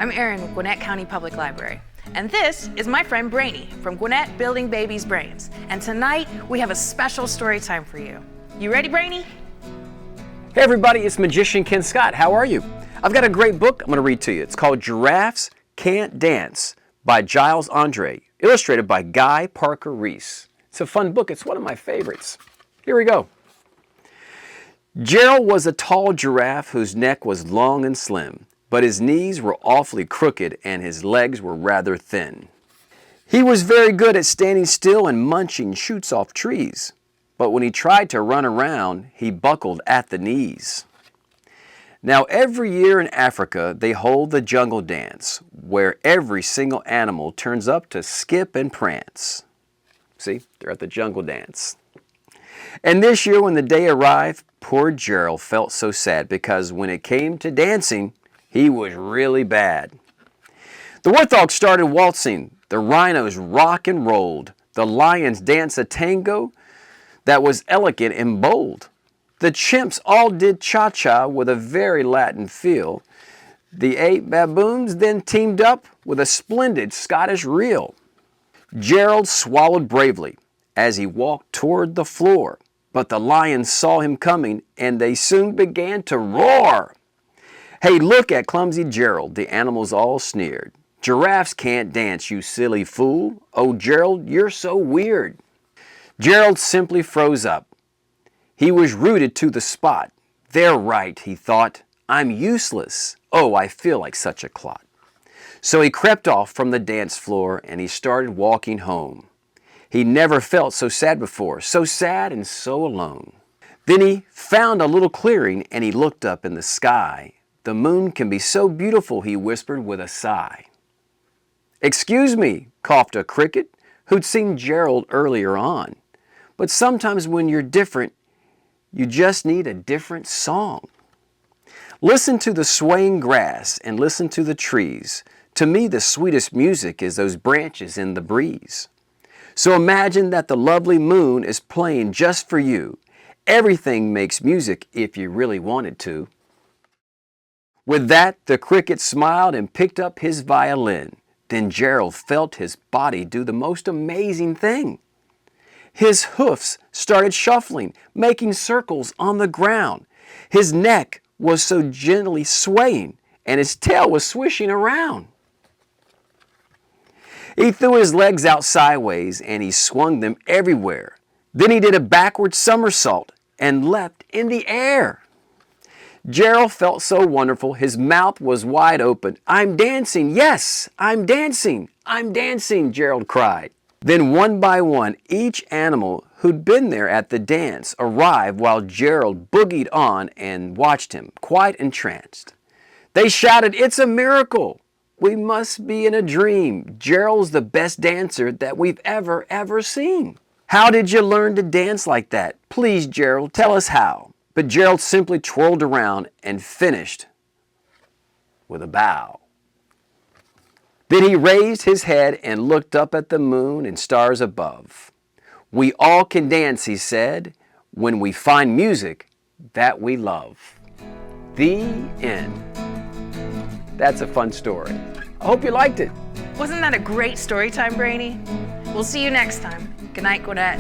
I'm Erin with Gwinnett County Public Library. And this is my friend Brainy from Gwinnett Building Babies Brains. And tonight, we have a special story time for you. You ready, Brainy? Hey everybody, it's Magician Ken Scott. How are you? I've got a great book I'm going to read to you. It's called Giraffes Can't Dance by Giles Andre, illustrated by Guy Parker Reese. It's a fun book. It's one of my favorites. Here we go. Gerald was a tall giraffe whose neck was long and slim, but his knees were awfully crooked and his legs were rather thin. He was very good at standing still and munching shoots off trees, but when he tried to run around, he buckled at the knees. Now every year in Africa, they hold the jungle dance, where every single animal turns up to skip and prance. See, they're at the jungle dance. And this year when the day arrived, poor Gerald felt so sad because when it came to dancing, he was really bad. The warthog started waltzing, the rhinos rock and rolled, the lions danced a tango that was elegant and bold. The chimps all did cha-cha with a very Latin feel. The 8 baboons then teamed up with a splendid Scottish reel. Gerald swallowed bravely as he walked toward the floor, but the lions saw him coming and they soon began to roar. Hey, look at clumsy Gerald, the animals all sneered. Giraffes can't dance, you silly fool. Oh, Gerald, you're so weird. Gerald simply froze up. He was rooted to the spot. They're right, he thought. I'm useless. Oh, I feel like such a clot. So he crept off from the dance floor and he started walking home. He never felt so sad before, so sad and so alone. Then he found a little clearing and he looked up in the sky. The moon can be so beautiful, he whispered with a sigh. Excuse me, coughed a cricket who'd seen Gerald earlier on. But sometimes when you're different, you just need a different song. Listen to the swaying grass and listen to the trees. To me, the sweetest music is those branches in the breeze. So imagine that the lovely moon is playing just for you. Everything makes music if you really wanted to. With that, the cricket smiled and picked up his violin. Then Gerald felt his body do the most amazing thing. His hoofs started shuffling, making circles on the ground. His neck was so gently swaying, and his tail was swishing around. He threw his legs out sideways, and he swung them everywhere. Then he did a backward somersault and leapt in the air. Gerald felt so wonderful, his mouth was wide open. I'm dancing, yes, I'm dancing, Gerald cried. Then one by one, each animal who'd been there at the dance arrived while Gerald boogied on and watched him, quite entranced. They shouted, it's a miracle. We must be in a dream. Gerald's the best dancer that we've ever seen. How did you learn to dance like that? Please, Gerald, tell us how. But Gerald simply twirled around and finished with a bow. Then he raised his head and looked up at the moon and stars above. We all can dance, he said, when we find music that we love. The end. That's a fun story. I hope you liked it. Wasn't that a great story time, Brainy? We'll see you next time. Good night, Gwinnett.